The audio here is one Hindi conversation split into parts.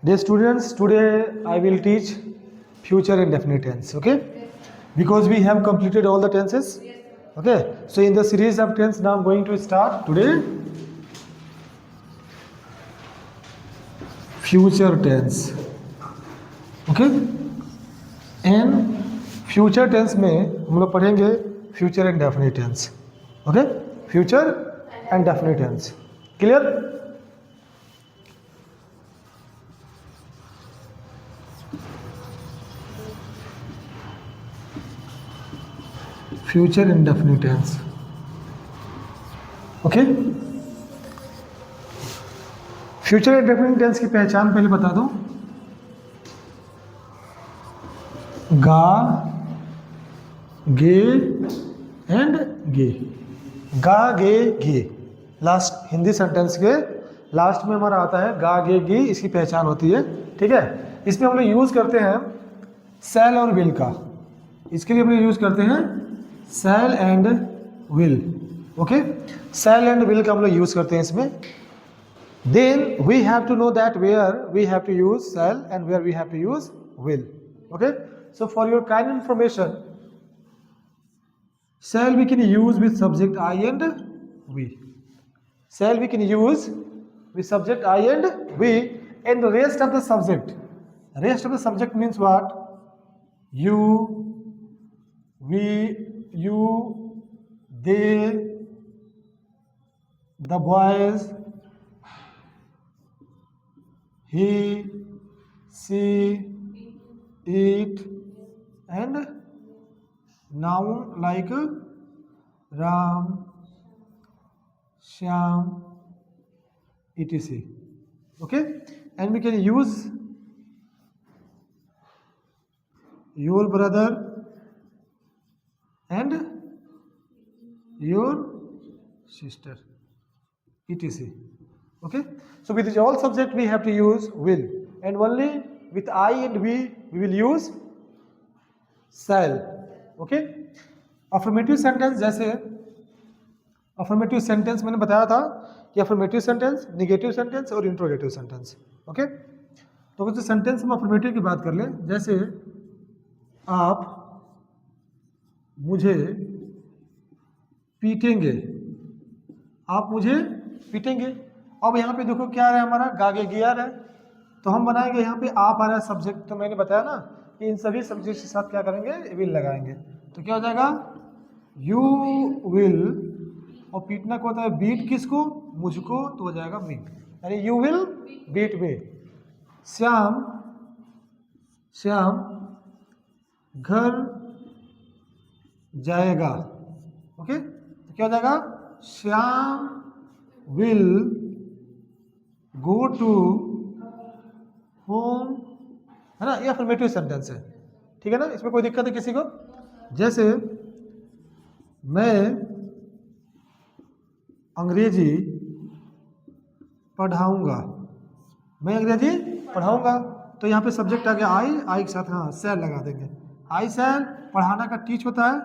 Dear students, today I will teach future indefinite tense, okay? Because we have completed all the tenses, okay? So in the series of tense, now I'm going to start today future tense, okay? And future tense में हम लोग पढ़ेंगे future indefinite tense, okay? Future indefinite tense, clear? Future indefinite tense, okay. Future indefinite tense की पहचान पहले बता दूं। गा, गे एंड गे, गा गे गे, लास्ट हिंदी सेंटेंस के लास्ट में हमारा आता है गा गे गी, इसकी पहचान होती है, ठीक है। इसमें हम लोग यूज करते हैं सेल और विल का, इसके लिए हम लोग यूज करते हैं shall and will, okay. Shall and will का हम लोग यूज करते हैं इसमें। Then we have to know that where we have to use shall and where we have to use will, okay. So for your kind information, shall we can use with subject I and we, shall we can use with subject I and we, and the rest of the subject means what? You, we, you, they, the boys, he, she, it, and noun like Ram, Shyam, etc. Okay, and we can use your brother and your sister, etc. Okay, so with all subject we have to use will, and only with I and we will use shall, okay. Affirmative sentence, जैसे अफर्मेटिव सेंटेंस मैंने बताया था कि अफर्मेटिव सेंटेंस, निगेटिव सेंटेंस और इंट्रोगेटिव सेंटेंस, ओके। तो कुछ सेंटेंस में अफर्मेटिव की बात कर लें, जैसे आप मुझे पीटेंगे, आप मुझे पीटेंगे। अब यहाँ पे देखो क्या आ रहा है हमारा, गागे गियर है, तो हम बनाएंगे यहाँ पे आप आ रहा है सब्जेक्ट, तो मैंने बताया ना कि इन सभी सब्जेक्ट के साथ क्या करेंगे, विल लगाएंगे, तो क्या हो जाएगा, यू विल, और पीटना को होता है बीट, किसको, मुझको, तो हो जाएगा मी, यानी you will beat me. Shyam, Shyam घर जाएगा, ओके, तो क्या हो जाएगा, Shyam will go to home, है ना, ये अफर्मेटिव सेंटेंस है, ठीक है ना, इसमें कोई दिक्कत है किसी को। जैसे मैं अंग्रेजी पढ़ाऊंगा, मैं अंग्रेजी पढ़ाऊंगा, तो यहाँ पे सब्जेक्ट आ गया आई के साथ हाँ सेल लगा देंगे, आई सेल, पढ़ाना का टीच होता है,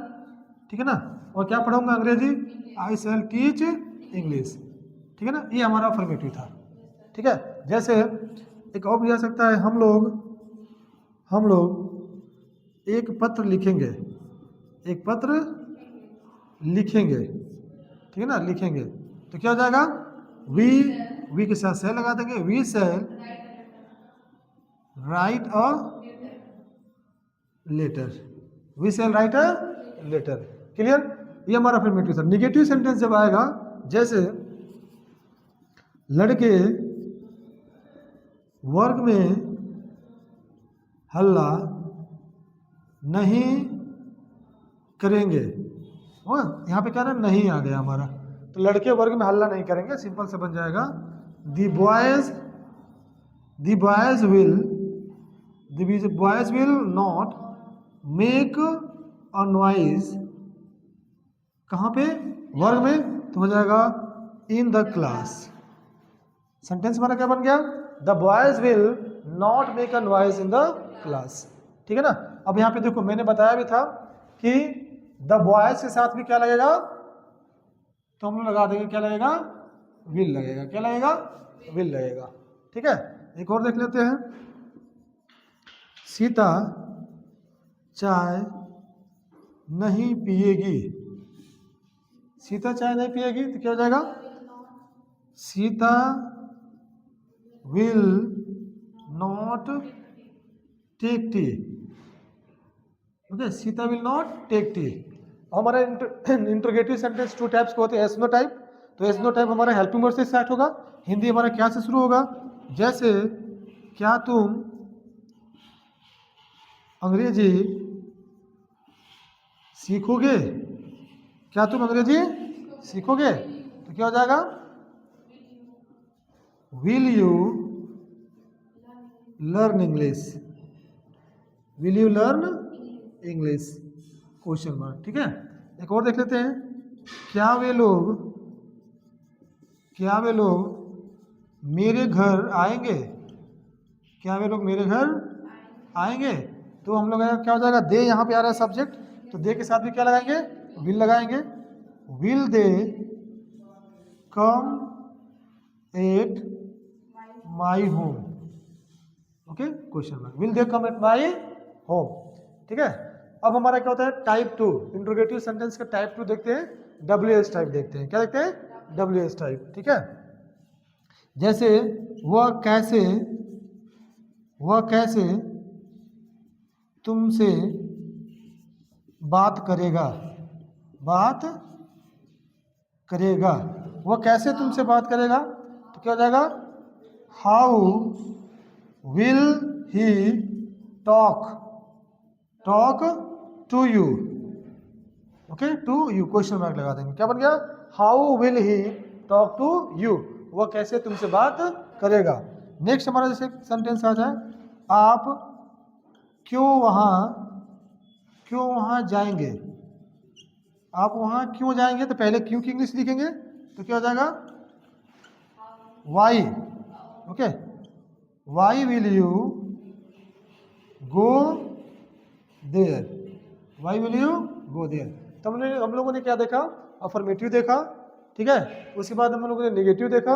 ठीक है ना, और क्या पढ़ाऊंगा, अंग्रेजी, आई सेल टीच इंग्लिश, ठीक है ना, ये हमारा अफर्मेटिव था, ठीक है। जैसे एक और भी आ सकता है, हम लोग एक पत्र लिखेंगे, एक पत्र लिखेंगे, ठीक है ना, लिखेंगे, तो क्या हो जाएगा, वी के साथ सेल लगा देंगे, we shall write a letter, we shall write a letter, clear, ये हमारा अफर्मेटिव था। निगेटिव सेंटेंस जब आएगा, जैसे लड़के वर्ग में हल्ला नहीं करेंगे, यहाँ पे क्या है, नहीं आ गया हमारा, तो लड़के वर्ग में हल्ला नहीं करेंगे, सिंपल से बन जाएगा the boys will not make a noise, कहाँ पे, वर्ग में, तो हो जाएगा इन द क्लास। सेंटेंस हमारा क्या बन गया, the boys will not make a noise in the class, ठीक है ना। अब यहाँ पे देखो मैंने बताया भी था कि द बॉयज के साथ भी क्या लगेगा, तो हम लोग लगा देंगे क्या लगेगा, विल लगेगा, क्या लगेगा, विल लगेगा, ठीक है। एक और देख लेते हैं। सीता चाय नहीं पिएगी। सीता चाय नहीं पिएगी तो क्या हो जाएगा? Sita will not take tea. Okay, Sita will not take tea. हमारा इंट्रोगेटिव सेंटेंस टू टाइप्स के होते हैं, एस नो टाइप। तो एस नो टाइप हमारा हेल्पिंग वर्ड से स्टार्ट होगा। हिंदी हमारा क्या से शुरू होगा? जैसे क्या तुम अंग्रेजी सीखोगे? क्या तुम अंग्रेजी सीखोगे? तो क्या हो जाएगा? Will you learn English? Will you learn English? Question mark. ठीक है, एक और देख लेते हैं। क्या वे लोग मेरे घर आएंगे? क्या वे लोग मेरे घर आएंगे? तो हम लोग क्या हो जाएगा? दे यहाँ पे आ रहा है सब्जेक्ट, तो दे के साथ भी क्या लगाएंगे? विल लगाएंगे। Will they come at my home? Okay, question mark. Will they come at my home? ठीक है, अब हमारा क्या होता है? टाइप टू, इंट्रोगेटिव सेंटेंस का टाइप टू देखते हैं, WH टाइप देखते हैं। क्या देखते हैं? WH type. ठीक है, जैसे वह कैसे तुमसे बात करेगा? वह कैसे तुमसे बात करेगा? तो क्या हो जाएगा? How will he talk to you? Okay, to you question mark लगा देंगे। क्या बन गया? How will he talk to you? वह कैसे तुमसे बात करेगा। नेक्स्ट हमारा जैसे सेंटेंस आ जाए, आप क्यों वहां जाएंगे? आप वहां क्यों जाएंगे? तो पहले क्यों की इंग्लिश लिखेंगे, तो क्या हो जाएगा? Why. Okay, why will you go there? Why will you go there? तो हम लोगों ने क्या देखा? अफर्मेटिव देखा। ठीक है, उसके बाद हम लोगों ने नेगेटिव देखा।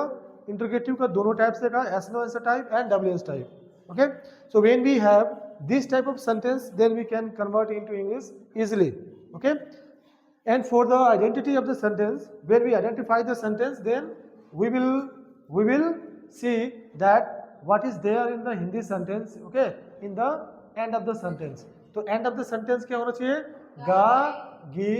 इंट्रोगेटिव का दोनों टाइप्स देखा, yes no answer type and WH type. Okay, so when we have this type of sentence, then we can convert into English easily. Okay, and for the identity of the sentence, when we identify the sentence, then we will see that what is there in the Hindi sentence. Okay, in the end of the sentence. तो end of the sentence क्या होना चाहिए? गा गी।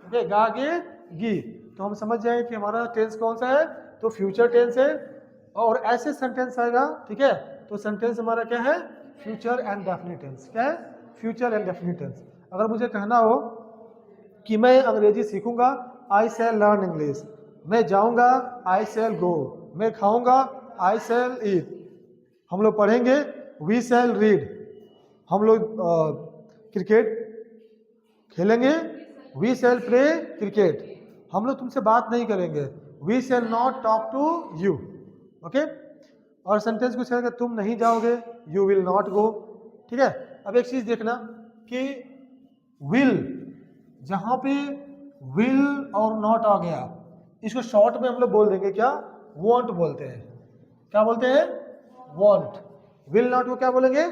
okay, गा गे गी। तो हम समझ जाए कि हमारा टेंस कौन सा है? तो फ्यूचर टेंस है। और ऐसे सेंटेंस आएगा, ठीक है, तो सेंटेंस हमारा क्या है? Future indefinite tense. क्या है? Future indefinite tense. अगर मुझे कहना हो कि मैं अंग्रेजी सीखूंगा, आई शैल लर्न इंग्लिश। मैं जाऊंगा, आई शैल गो। मैं खाऊंगा, आई शैल ईट। हम लोग पढ़ेंगे, वी शैल रीड। हम लोग क्रिकेट खेलेंगे, वी शैल प्ले क्रिकेट। हम लोग तुमसे बात नहीं करेंगे, we shall not talk to you. Okay, और सेंटेंस कुछ है, तुम नहीं जाओगे, यू विल नॉट गो। ठीक है, अब एक चीज देखना कि विल, जहां पे विल और नॉट आ गया, इसको शॉर्ट में हम लोग बोल देंगे क्या? वॉन्ट बोलते हैं। क्या बोलते हैं? वॉन्ट। विल नॉट को क्या बोलेंगे?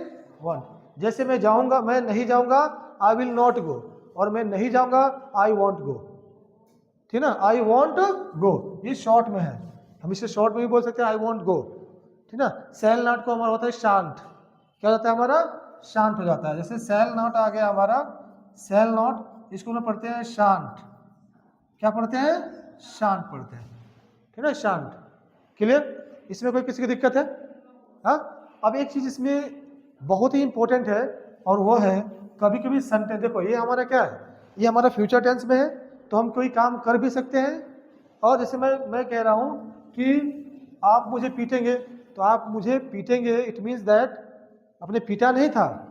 वॉन्ट। जैसे मैं जाऊंगा, मैं नहीं जाऊंगा, आई विल नॉट गो। और मैं नहीं जाऊंगा, आई वॉन्ट गो। ठीक ना, आई वॉन्ट गो, ये शॉर्ट में है। हम इसे शॉर्ट में भी बोल सकते हैं, आई वॉन्ट गो। ठीक ना, सेल नॉट को हमारा होता है शांत। क्या होता है हमारा? शांत हो जाता है। जैसे सेल नॉट आ गया हमारा, सेल नॉट, इसको हम पढ़ते हैं शांत। क्या पढ़ते हैं? शांत पढ़ते हैं। ठीक है, शांत। क्लियर? इसमें कोई किसी की दिक्कत है? हाँ, अब एक चीज इसमें बहुत ही इंपॉर्टेंट है, और वो है कभी कभी सेंटेंस, देखो ये हमारा क्या है? ये हमारा फ्यूचर टेंस में है, तो हम कोई काम कर भी सकते हैं। और जैसे मैं कह रहा हूं कि आप मुझे पीटेंगे, तो आप मुझे पीटेंगे, इट मीन्स दैट आपने पीटा नहीं था,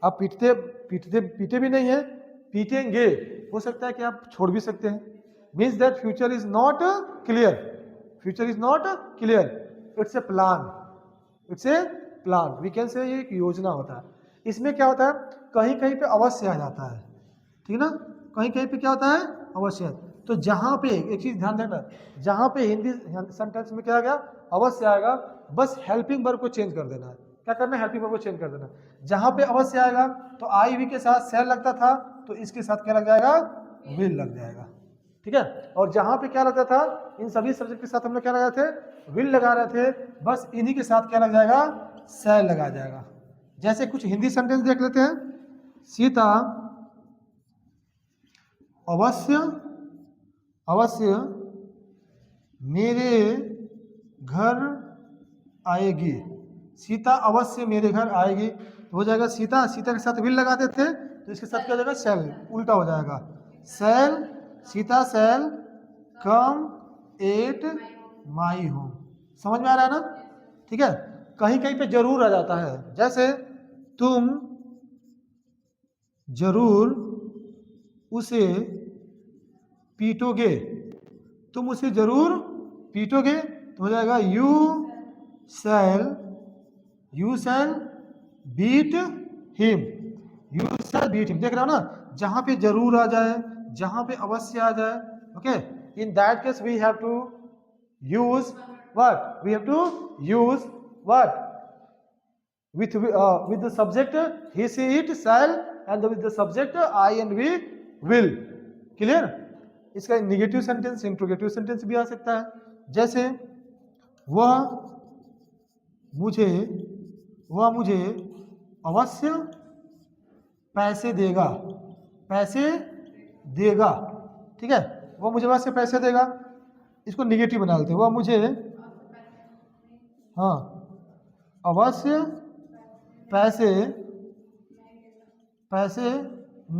आप पीटे भी नहीं है, पीटेंगे। हो सकता है कि आप छोड़ भी सकते हैं। Means that future is not clear. Future is not clear, it's a plan. It's a plan, we can say ये एक योजना होता है। इसमें क्या होता है? कहीं कहीं पे अवश्य आ जाता है। ठीक ना, कहीं कहीं पे क्या होता है? अवश्य। तो जहां पे एक चीज ध्यान देना, जहां पे हिंदी सेंटेंस में क्या आ गया? अवश्य आएगा, बस हेल्पिंग वर्ब को चेंज कर देना है। क्या करना है? हेल्पिंग वर्ब को चेंज कर देना है। जहां पे अवश्य आएगा तो आई वी के साथ सेल लगता था, तो इसके साथ क्या लग जाएगा? विल लग जाएगा। ठीक है, और जहां पे क्या लगता था, इन सभी सब्जेक्ट के साथ हम लोग क्या लगाए थे? विल लगा रहे थे, बस इन्हीं के साथ क्या लग जाएगा? सेल लगा जाएगा। जैसे कुछ हिंदी सेंटेंस देख लेते हैं। सीता अवश्य अवश्य मेरे घर आएगी। सीता अवश्य मेरे घर आएगी, तो हो जाएगा सीता, सीता के साथ विल लगाते थे, तो इसके साथ क्या हो जाएगा? सेल, उल्टा हो जाएगा। Shall, Sita shall come at my home. समझ में आ रहा है ना? ठीक है, कहीं कहीं पे जरूर आ जाता है, जैसे तुम जरूर उसे पीटोगे, तुम उसे जरूर पीटोगे, तो हो जाएगा you shall beat him. You shall beat him. देख रहे हो ना, जहां पे जरूर आ जाए, जहां पे अवश्य आ जाए, okay, in that case we have to use what? We have to use what? with the subject he, she, it, shall, and with the subject I and we will. Clear? इसका निगेटिव सेंटेंस, इंट्रोगेटिव सेंटेंस भी आ सकता है, जैसे वह मुझे अवश्य पैसे देगा, पैसे देगा। ठीक है, वो मुझे अवश्य पैसे देगा, इसको निगेटिव बना लेते हैं। वह मुझे हाँ अवश्य पैसे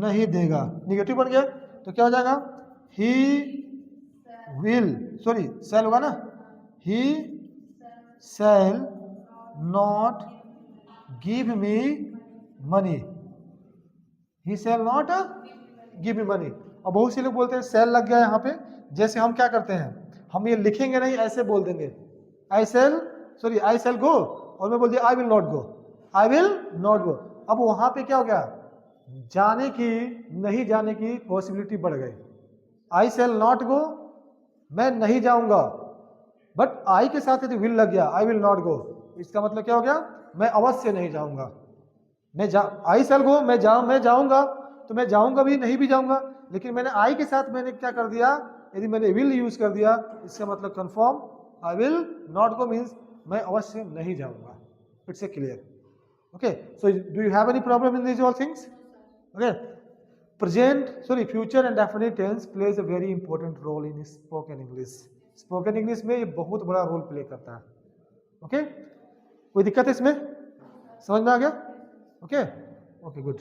नहीं देगा, निगेटिव बन गया, तो क्या हो जाएगा? ही विल, सॉरी सेल होगा ना, he shall not give me money, he shall not give me money. और बहुत से लोग बोलते हैं सेल लग गया यहाँ पे, जैसे हम क्या करते हैं, हम ये लिखेंगे नहीं, ऐसे बोल देंगे आई सेल गो, और मैं बोल दिया I will not go, I will not go. अब वहां पे क्या हो गया? जाने की, नहीं जाने की पॉसिबिलिटी बढ़ गई। आई सेल नॉट गो, मैं नहीं जाऊंगा, बट आई के साथ यदि विल लग गया, आई विल नॉट गो, इसका मतलब क्या हो गया? मैं अवश्य नहीं जाऊंगा। आई सेल गो, मैं जाऊंगा, तो मैं जाऊंगा भी, नहीं भी जाऊंगा, लेकिन मैंने आई के साथ मैंने क्या कर दिया? यदि मैंने विल यूज कर दिया, इसका मतलब confirm, I will not go means मैं अवश्य नहीं जाऊंगा। It's a clear? Okay, so do you have any problem in these all things? Okay, future and definite tense plays a very important role in spoken English. Spoken English में ये बहुत बड़ा रोल प्ले करता है। Okay, कोई दिक्कत है इसमें? समझ में आ गया? Okay, okay, good.